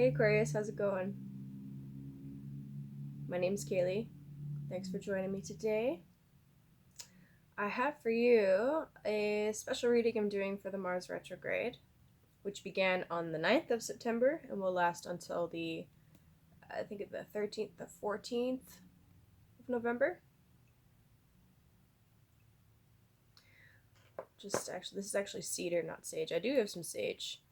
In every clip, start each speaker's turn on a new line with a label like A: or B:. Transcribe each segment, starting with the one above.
A: Hey Aquarius, how's it going? My name's Kayleigh. Thanks for joining me today. I have for you a special reading I'm doing for the Mars retrograde, which began on the 9th of September and will last until the 13th, the 14th of November. This is actually cedar, not sage. I do have some sage.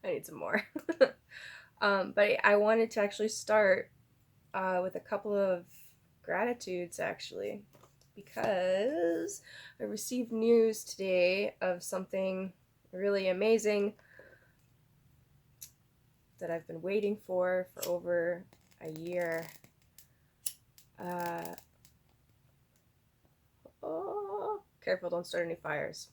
A: I need some more. But I wanted to actually start with a couple of gratitudes, actually, because I received news today of something really amazing that I've been waiting for over a year. Oh, careful, don't start any fires.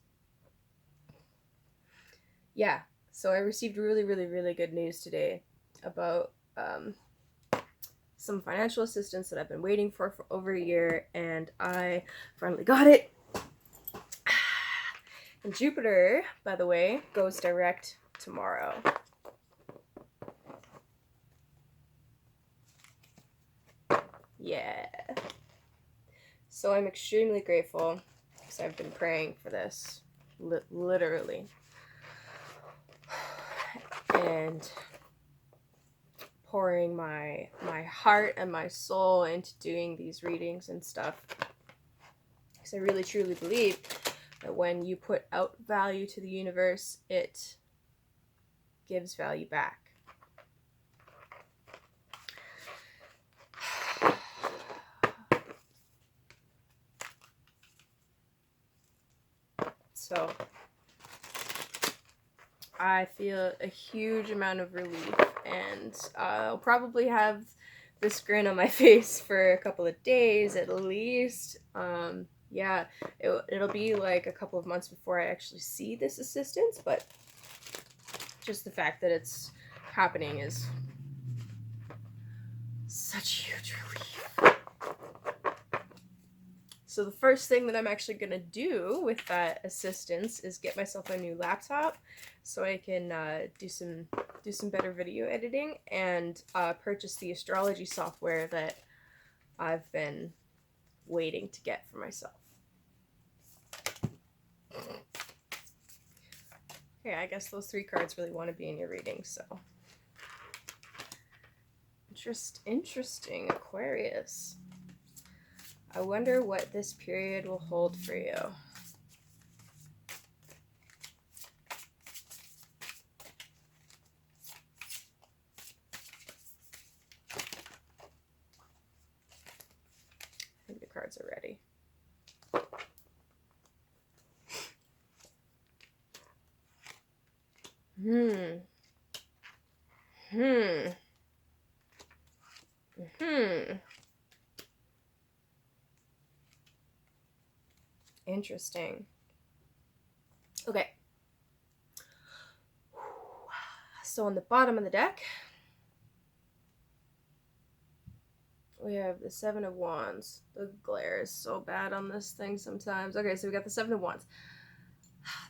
A: Yeah, so I received really, really, really good news today about some financial assistance that I've been waiting for over a year, and I finally got it. And Jupiter, by the way, goes direct tomorrow. Yeah. So I'm extremely grateful because I've been praying for this, literally. And pouring my heart and my soul into doing these readings and stuff. Because I really truly believe that when you put out value to the universe, it gives value back. So I feel a huge amount of relief, and I'll probably have this grin on my face for a couple of days at least. Yeah, it'll be like a couple of months before I actually see this assistance, but just the fact that it's happening is such huge relief. So the first thing that I'm actually going to do with that assistance is get myself a new laptop so I can do some better video editing, and purchase the astrology software that I've been waiting to get for myself. Okay, I guess those 3 cards really want to be in your reading, so. Interesting, Aquarius. I wonder what this period will hold for you. I think the cards are ready. Interesting. Okay. So on the bottom of the deck, we have the 7 of Wands. The glare is so bad on this thing sometimes. Okay, so we got the 7 of Wands.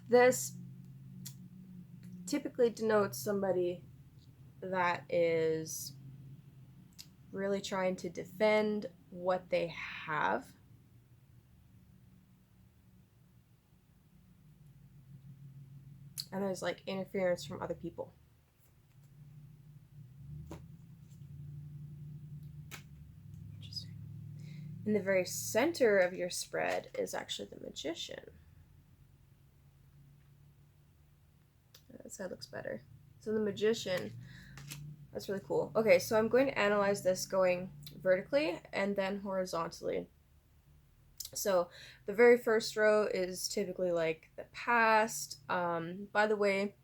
A: This typically denotes somebody that is really trying to defend what they have. And there's like interference from other people. Interesting. In the very center of your spread is actually the Magician. That side looks better. So the Magician, that's really cool. Okay, so I'm going to analyze this going vertically and then horizontally. So the very first row is typically like the past. By the way,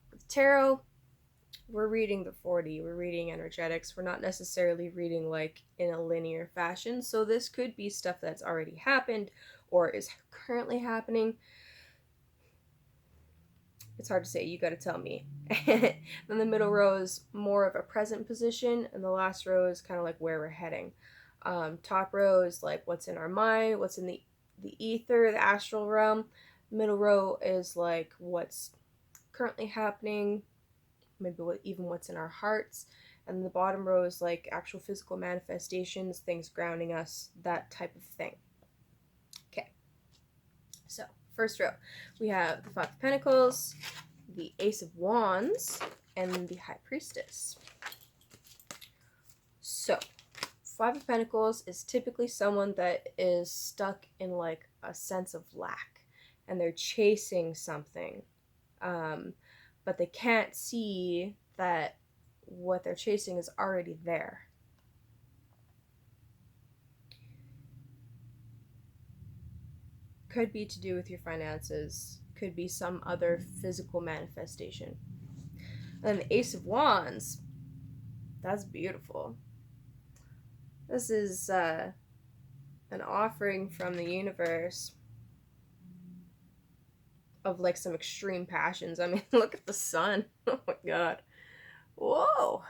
A: with tarot, we're reading the 40, we're reading energetics. We're not necessarily reading like in a linear fashion. So this could be stuff that's already happened or is currently happening. It's hard to say, you got to tell me. Then the middle row is more of a present position, and the last row is kind of like where we're heading. Top row is like what's in our mind, what's in the ether, the astral realm. Middle row is like what's currently happening, maybe even what's in our hearts. And the bottom row is like actual physical manifestations, things grounding us, that type of thing. Okay, so first row, we have the Five of Pentacles, the Ace of Wands, and the High Priestess. So, Five of Pentacles is typically someone that is stuck in like a sense of lack, and they're chasing something, but they can't see that what they're chasing is already there. Could be to do with your finances, could be some other physical manifestation. And the Ace of Wands, that's beautiful. This is an offering from the universe of like some extreme passions. I mean, look at the sun. Oh my god. Whoa.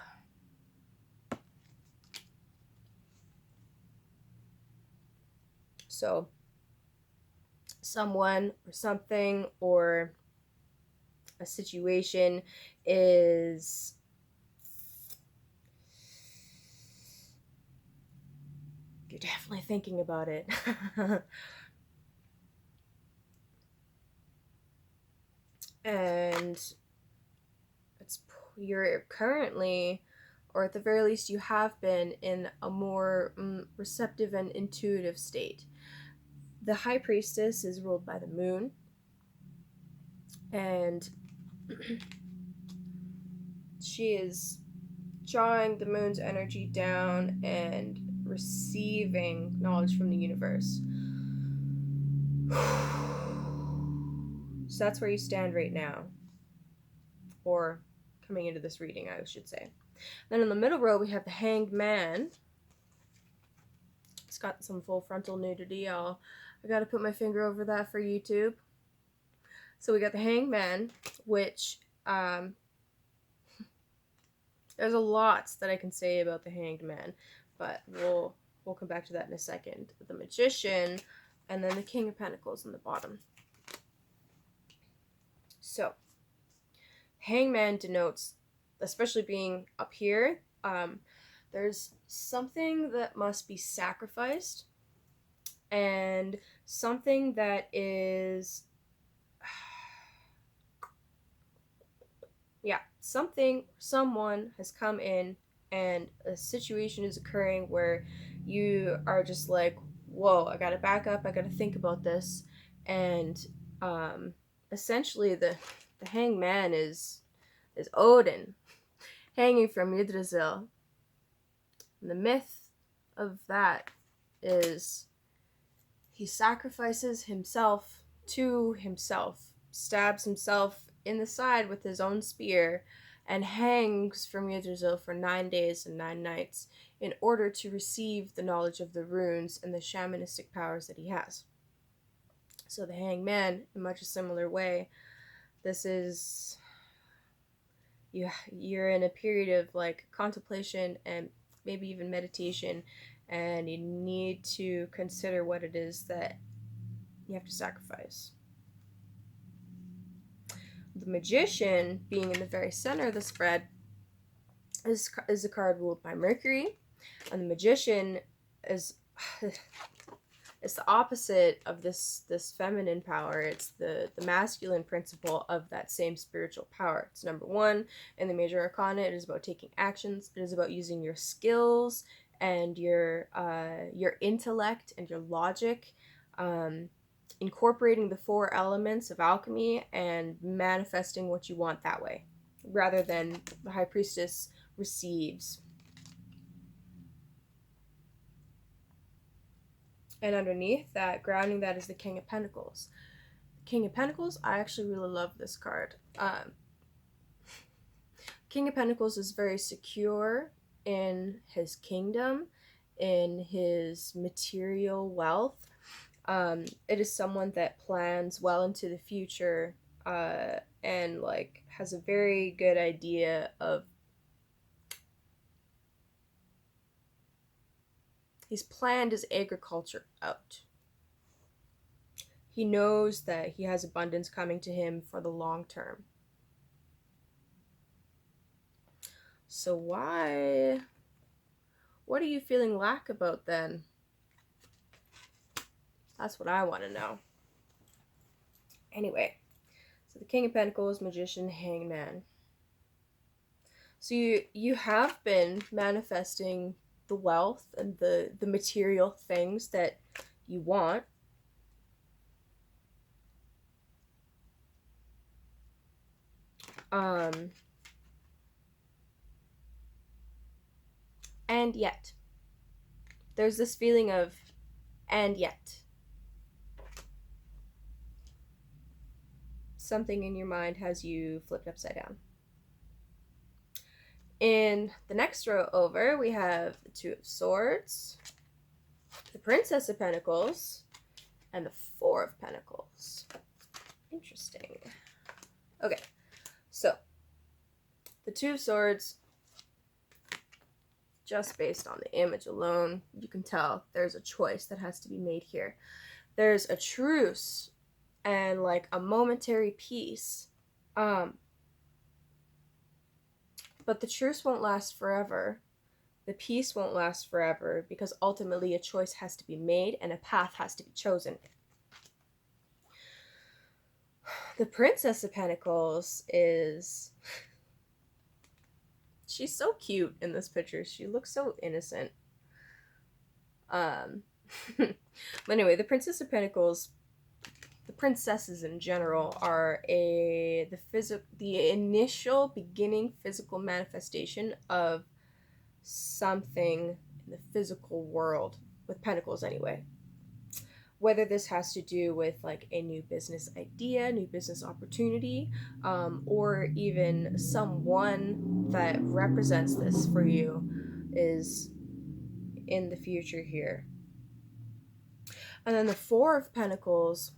A: So, someone or something or a situation is you're definitely thinking about it. And you're currently, or at the very least you have been, in a more receptive and intuitive state. The High Priestess is ruled by the moon, and she is drawing the moon's energy down and receiving knowledge from the universe. So that's where you stand right now, or coming into this reading, I should say. Then in the middle row, we have the Hanged Man. It's got some full frontal nudity. I gotta put my finger over that for YouTube. So we got the Hanged Man, which there's a lot that I can say about the Hanged Man, but we'll come back to that in a second. The Magician, and then the King of Pentacles in the bottom. So, Hangman denotes, especially being up here, there's something that must be sacrificed, and something that is, yeah, someone has come in, and a situation is occurring where you are just like, whoa, I gotta back up, I gotta think about this. And essentially the Hanged Man is Odin hanging from Yggdrasil. And the myth of that is he sacrifices himself to himself, stabs himself in the side with his own spear, and hangs from Yggdrasil for 9 days and 9 nights in order to receive the knowledge of the runes and the shamanistic powers that he has. So the Hanged Man, in much a similar way, this is, you're in a period of like contemplation and maybe even meditation, and you need to consider what it is that you have to sacrifice. The Magician, being in the very center of the spread, is a card ruled by Mercury, and the Magician is it's the opposite of this feminine power. It's the masculine principle of that same spiritual power. It's number 1 in the major arcana. It is about taking actions. It is about using your skills and your intellect and your logic, incorporating the 4 elements of alchemy and manifesting what you want that way, rather than the High Priestess receives. And underneath that, grounding that, is the King of Pentacles. King of Pentacles, I actually really love this card. King of Pentacles is very secure in his kingdom, in his material wealth. It is someone that plans well into the future, and like has a very good idea of, he's planned his agriculture out. He knows that he has abundance coming to him for the long term. So what are you feeling lack about then? That's what I want to know. Anyway, so the King of Pentacles, Magician, Hangman. So you have been manifesting the wealth and the material things that you want. And yet there's this feeling of and yet something in your mind has you flipped upside down. In the next row over, we have the Two of Swords, the Princess of Pentacles, and the Four of Pentacles. Interesting. Okay, so the Two of Swords, just based on the image alone, you can tell there's a choice that has to be made here. There's a truce and like a momentary peace. But the truce won't last forever. The peace won't last forever because ultimately a choice has to be made and a path has to be chosen. The Princess of Pentacles is... she's so cute in this picture. She looks so innocent. But anyway, the Princess of Pentacles, the princesses in general, are the initial beginning physical manifestation of something in the physical world, with pentacles anyway. Whether this has to do with like a new business idea, new business opportunity, or even someone that represents this for you is in the future here. And then the Four of Pentacles,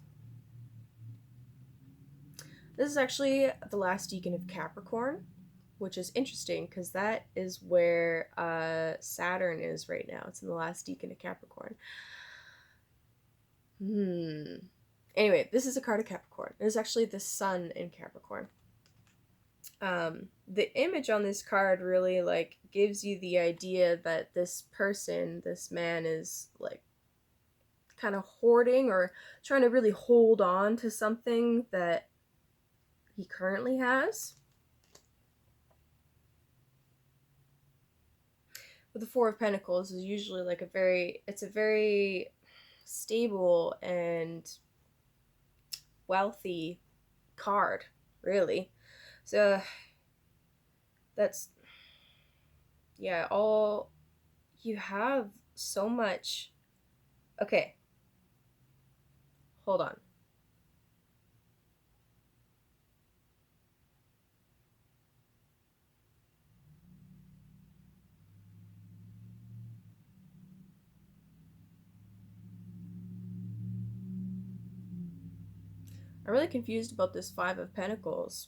A: this is actually the last decan of Capricorn, which is interesting because that is where Saturn is right now. It's in the last decan of Capricorn. Anyway, this is a card of Capricorn. It is actually the sun in Capricorn. The image on this card really like gives you the idea that this person, this man, is like kind of hoarding or trying to really hold on to something that he currently has. But the Four of Pentacles is usually like it's a very stable and wealthy card, really. So that's, yeah, all you have so much. Okay, hold on. I'm really confused about this Five of Pentacles.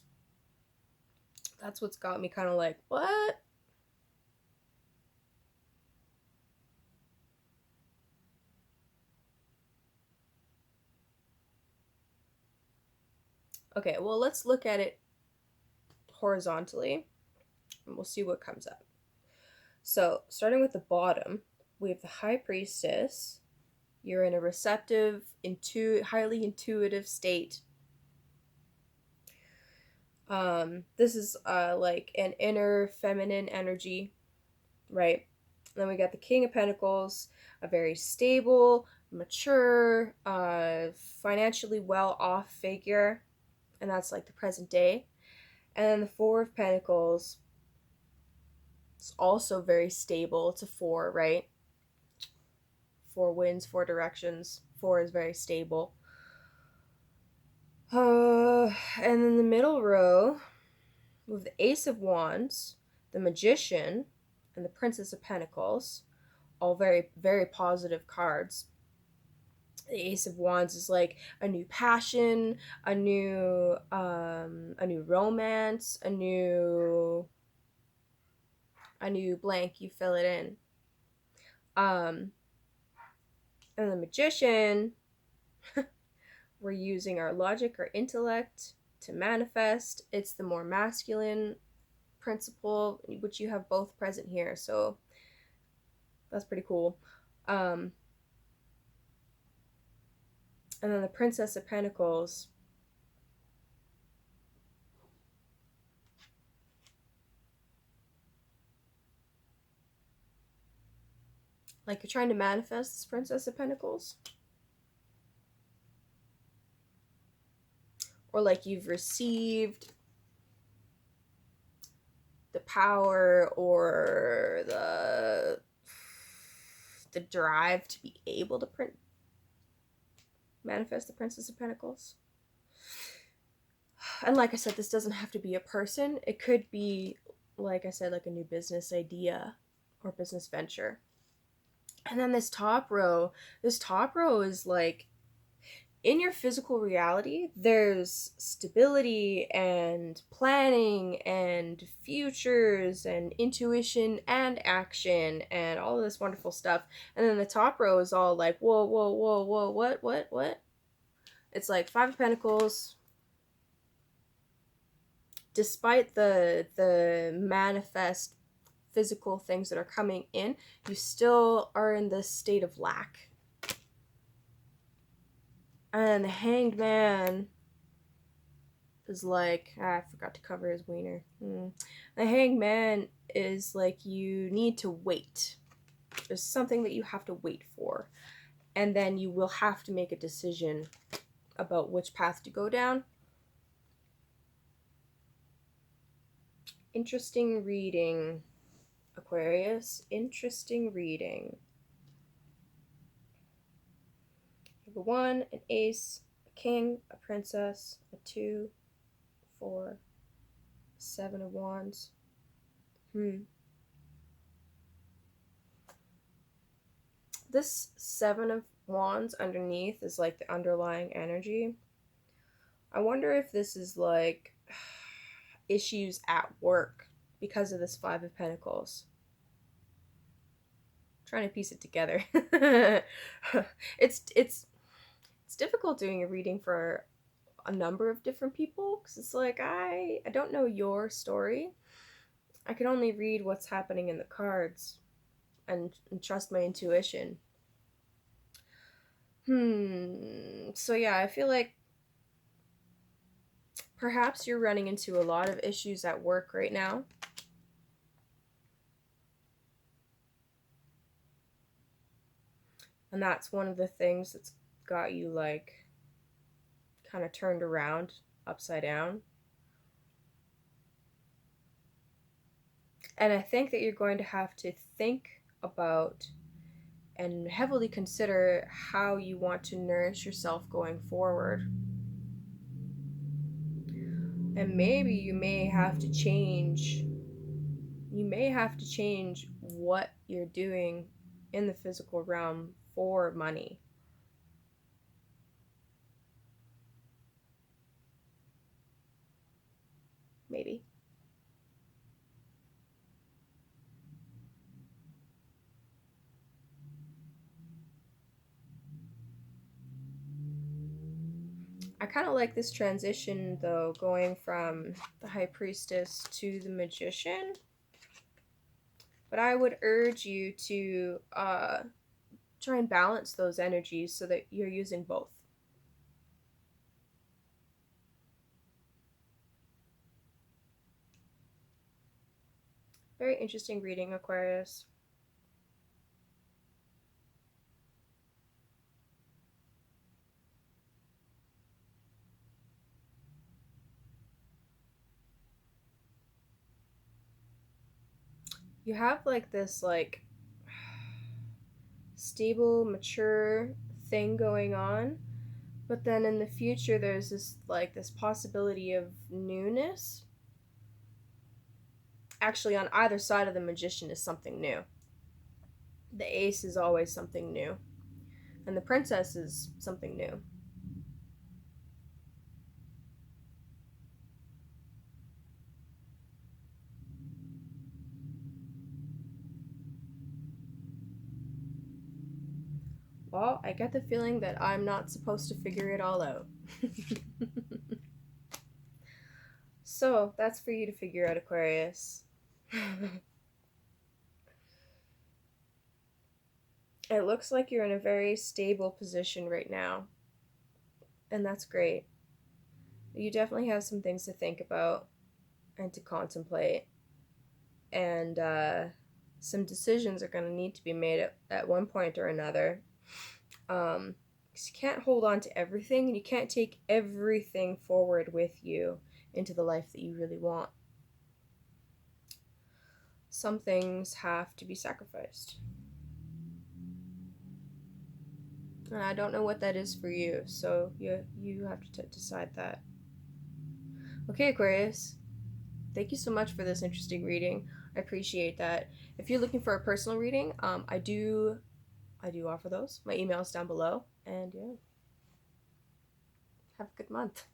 A: That's what's got me kind of like, what? Okay, well, let's look at it horizontally and we'll see what comes up. So, starting with the bottom, we have the High Priestess. You're in a receptive, highly intuitive state. This is like an inner feminine energy, right? Then we got the King of Pentacles, a very stable, mature, financially well-off figure, and that's like the present day. And then the Four of Pentacles, it's also very stable. It's a 4, right? 4 winds, 4 directions. 4 is very stable. And in the middle row, with the Ace of Wands, the Magician, and the Princess of Pentacles, all very, very positive cards. The Ace of Wands is like a new passion, a new romance, a new blank. You fill it in. And the Magician, we're using our logic or intellect to manifest. It's the more masculine principle, which you have both present here, so that's pretty cool. And then the Princess of Pentacles. Like you're trying to manifest this Princess of Pentacles. Or like you've received the power or the drive to be able to manifest the Princess of Pentacles. And like I said, this doesn't have to be a person. It could be, like I said, like a new business idea or business venture. And then this top row is like, in your physical reality, there's stability and planning and futures and intuition and action and all of this wonderful stuff. And then the top row is all like, whoa, whoa, whoa, whoa, what? It's like Five of Pentacles. Despite the manifest physical things that are coming in, you still are in this state of lack. And the Hanged Man is like, I forgot to cover his wiener. The Hanged Man is like, you need to wait. There's something that you have to wait for. And then you will have to make a decision about which path to go down. Interesting reading, Aquarius. Interesting reading. A 1, an ace, a king, a princess, a 2, 4, 7 of wands. This 7 of wands underneath is like the underlying energy. I wonder if this is like issues at work because of this 5 of Pentacles. I'm trying to piece it together. It's difficult doing a reading for a number of different people because it's like I don't know your story. I can only read what's happening in the cards and trust my intuition. So yeah, I feel like perhaps you're running into a lot of issues at work right now. And that's one of the things that's got you like kind of turned around, upside down. And I think that you're going to have to think about and heavily consider how you want to nourish yourself going forward. And maybe you may have to change what you're doing in the physical realm for money. Maybe. I kind of like this transition though, going from the High Priestess to the Magician. But I would urge you to try and balance those energies so that you're using both. Very interesting reading, Aquarius. You have like this like stable, mature thing going on, but then in the future there's this like this possibility of newness. Actually, on either side of the Magician is something new. The Ace is always something new, and the Princess is something new. Well, I get the feeling that I'm not supposed to figure it all out. So that's for you to figure out, Aquarius. It looks like you're in a very stable position right now, and that's great. You definitely have some things to think about and to contemplate, and some decisions are going to need to be made at one point or another. 'Cause you can't hold on to everything, and you can't take everything forward with you into the life that you really want. Some things have to be sacrificed. And I don't know what that is for you, so you have to decide that. Okay, Aquarius. Thank you so much for this interesting reading. I appreciate that. If you're looking for a personal reading, I do offer those. My email is down below, and yeah, have a good month.